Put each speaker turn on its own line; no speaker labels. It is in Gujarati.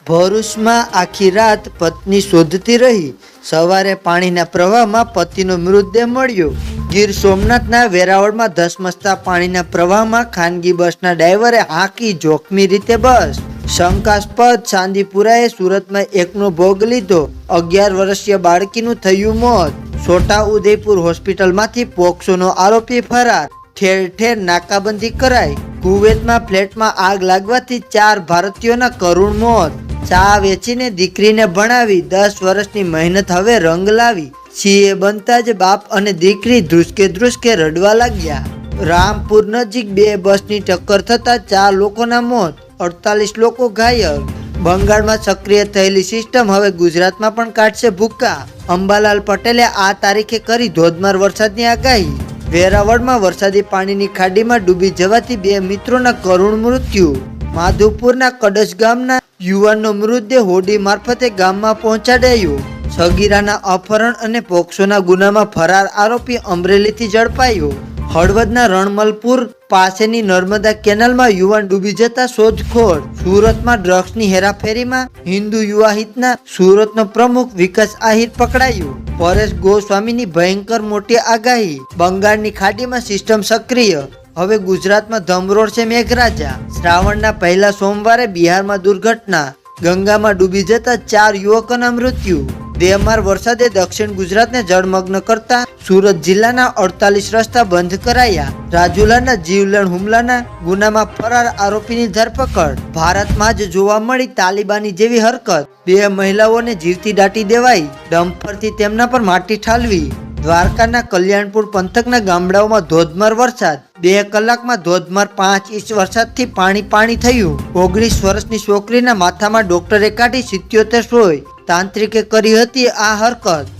ભરૂચમાં આખી રાત પત્ની શોધતી રહી, સવારે પાણીના પ્રવાહમાં પતિનો મૃતદેહ મળ્યો। ગીર સોમનાથના વેરાવળમાં ધસમસતા પાણીના પ્રવાહમાં ખાનગી બસના ડ્રાઈવરે હાંકી જોખમી રીતે બસ। શંકાસ્પદ ચાંદીપુરાએ સુરતમાં એકનો ભોગ લીધો, 11 વર્ષીય બાળકીનું થયું મોત। છોટા ઉદેપુર હોસ્પિટલમાંથી પોક્સોનો આરોપી ફરાર, ઠેર ઠેર નાકાબંધી કરાઈ। કુવૈતમાં ફ્લેટમાં આગ લાગવાથી 4 ભારતીયોના કરુણ મોત। ચા વેચીને દીકરીને ભણાવી 10 વર્ષની મહેનત હવે રંગ લાવી। સીએ બનતા જ બાપ અને દીકરી ધ્રુસકે રડવા લાગ્યા। રામપુર નજીક 2 બસની ટક્કર થતા 4 લોકોના મોત, 48 લોકો ઘાયલ। બંગાળમાં સક્રિય થયેલી સિસ્ટમ હવે ગુજરાતમાં પણ કાઢશે ભૂક્કા। અંબાલાલ પટેલે આ તારીખે કરી ધોધમાર વરસાદની આગાહી। વેરાવળમાં વરસાદી પાણીની ખાડીમાં ડૂબી જવાથી 2 મિત્રોના કરુણ મૃત્યુ। માધુપુરના કડસ ગામના યુવાનનો મૃતદેહ હોડી મારફતે ગામમાં પહોંચાડાયો। સગીરાના અપહરણ અને પોક્સોના ગુનામાં ફરાર આરોપી અમરેલીથી ઝડપાયો। હળવદના રણમલપુર પાસેની નર્મદા કેનાલમાં યુવાન ડૂબી જતા શોધખોળ। સુરતમાં ડ્રગ્સની હેરાફેરીમાં હિન્દુ યુવા હિતના સુરતનો પ્રમુખ વિકાસ આહિર પકડાયો। પરેશ ગોસ્વામીની ભયંકર મોટી આગાહી, બંગાળની ખાડીમાં સિસ્ટમ સક્રિય, હવે ગુજરાતમાં ધમરોળશે મેઘરાજા। શ્રાવણના પહેલા સોમવારે બિહારમાં દુર્ઘટના, ગંગામાં ડૂબી જતા 4 યુવકોના મૃત્યુ। ધેમાર વરસાદે દક્ષિણ ગુજરાતને જળમગ્ન કરતા સુરત જિલ્લાના 48 રસ્તા બંધ કરાયા। રાજુલાના જીવલેણ હુમલાના ગુનામાં ફરાર આરોપીની ધરપકડ। ભારતમાં જ જોવા મળી તાલિબાની જેવી હરકત, 2 મહિલાઓને જીવતી દાટી દેવાઈ, ડમ્પરથી તેમના પર માટી ઠાલવી। દ્વારકાના કલ્યાણપુર પંથકના ગામડાઓમાં ધોધમાર વરસાદ, 2 કલાકમાં ધોધમાર 5 ઇંચ વરસાદથી પાણી થયું। 19 વર્ષની છોકરીના માથામાં ડોક્ટરે કાઢી 77 સોય, તાંત્રિકે કરી હતી આ હરકત।